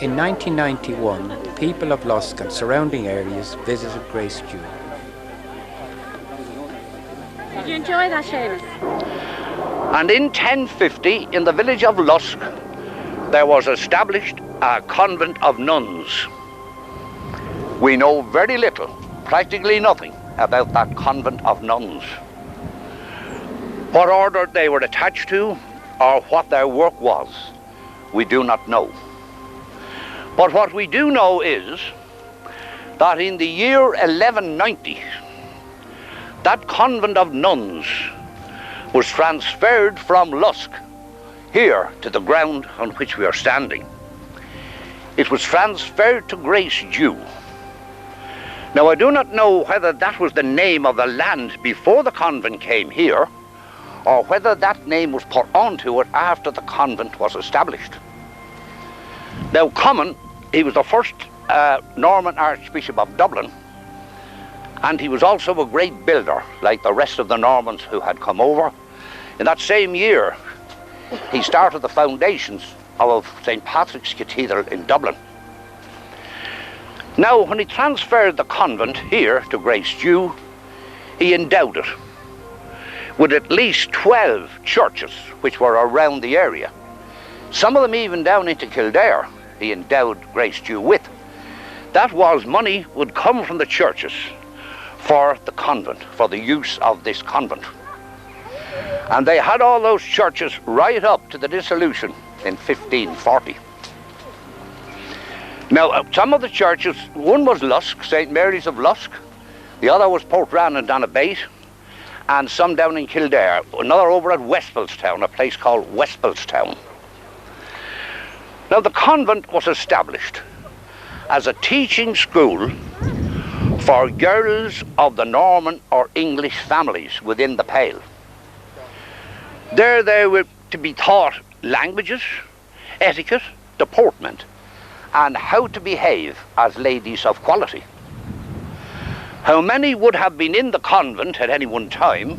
In 1991, the people of Lusk and surrounding areas visited Grace Deiu. Did you enjoy that, Seamus? And in 1050, in the village of Lusk, there was established a convent of nuns. We know very little, practically nothing, about that convent of nuns. What order they were attached to, or what their work was, we do not know. But what we do know is that in the year 1190, that convent of nuns was transferred from Lusk here to the ground on which we are standing. It was transferred to Grace Deiu. Now, I do not know whether that was the name of the land before the convent came here, or whether that name was put onto it after the convent was established. Now, Comyn, he was the first Norman Archbishop of Dublin, and he was also a great builder, like the rest of the Normans who had come over. In that same year, he started the foundations of St. Patrick's Cathedral in Dublin. Now, when he transferred the convent here to Grace Deiu, he endowed it with at least 12 churches which were around the area. Some of them even down into Kildare, he endowed Grace Deiu with. That was money would come from the churches for the convent, for the use of this convent. And they had all those churches right up to the dissolution in 1540. Now, some of the churches, one was Lusk, St. Mary's of Lusk, the other was Portrane and Donabate, and some down in Kildare, another over at Westphalstown, a place called Westphalstown. Now, the convent was established as a teaching school for girls of the Norman or English families within the Pale. There they were to be taught languages, etiquette, deportment, and how to behave as ladies of quality. How many would have been in the convent at any one time,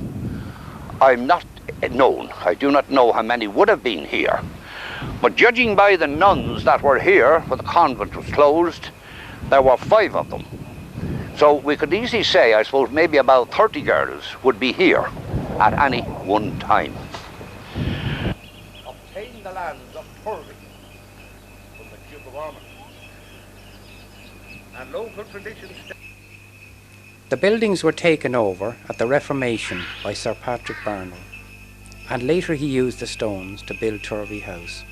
I'm not known. I do not know how many would have been here. But judging by the nuns that were here when the convent was closed, there were 5 of them. So we could easily say, I suppose, maybe about 30 girls would be here at any one time. Obtained the lands of Turvey from the Duke of Ormond. And local traditions. The buildings were taken over at the Reformation by Sir Patrick Barnwell, and later he used the stones to build Turvey House.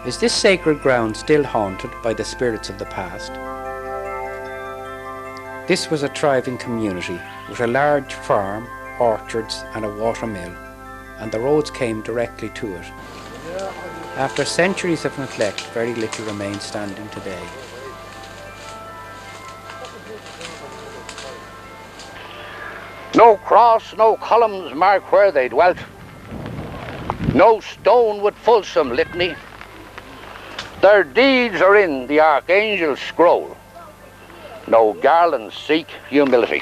Is this sacred ground still haunted by the spirits of the past? This was a thriving community with a large farm, orchards and a water mill, and the roads came directly to it. After centuries of neglect, very little remains standing today. No cross, no columns mark where they dwelt. No stone with fulsome litany. Their deeds are in the archangel's scroll. No garlands seek humility.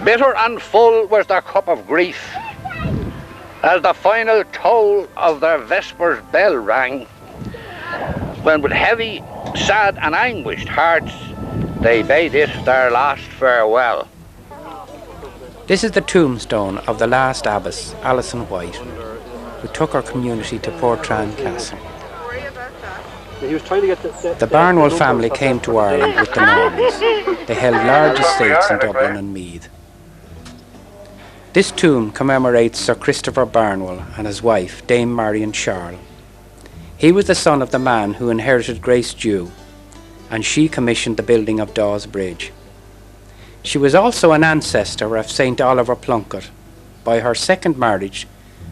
Bitter and full was their cup of grief, as the final toll of their vespers bell rang, when with heavy, sad and anguished hearts they bade it their last farewell. This is the tombstone of the last abbess, Alison White, who took her community to Portrane Castle. The Barnwell family came to Ireland with the Normans. They held large estates in Dublin and Meath. This tomb commemorates Sir Christopher Barnwell and his wife, Dame Marion Charles. He was the son of the man who inherited Grace Deiu, and she commissioned the building of Dawes Bridge. She was also an ancestor of St. Oliver Plunkett by her second marriage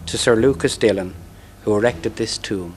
to Sir Lucas Dillon, who erected this tomb.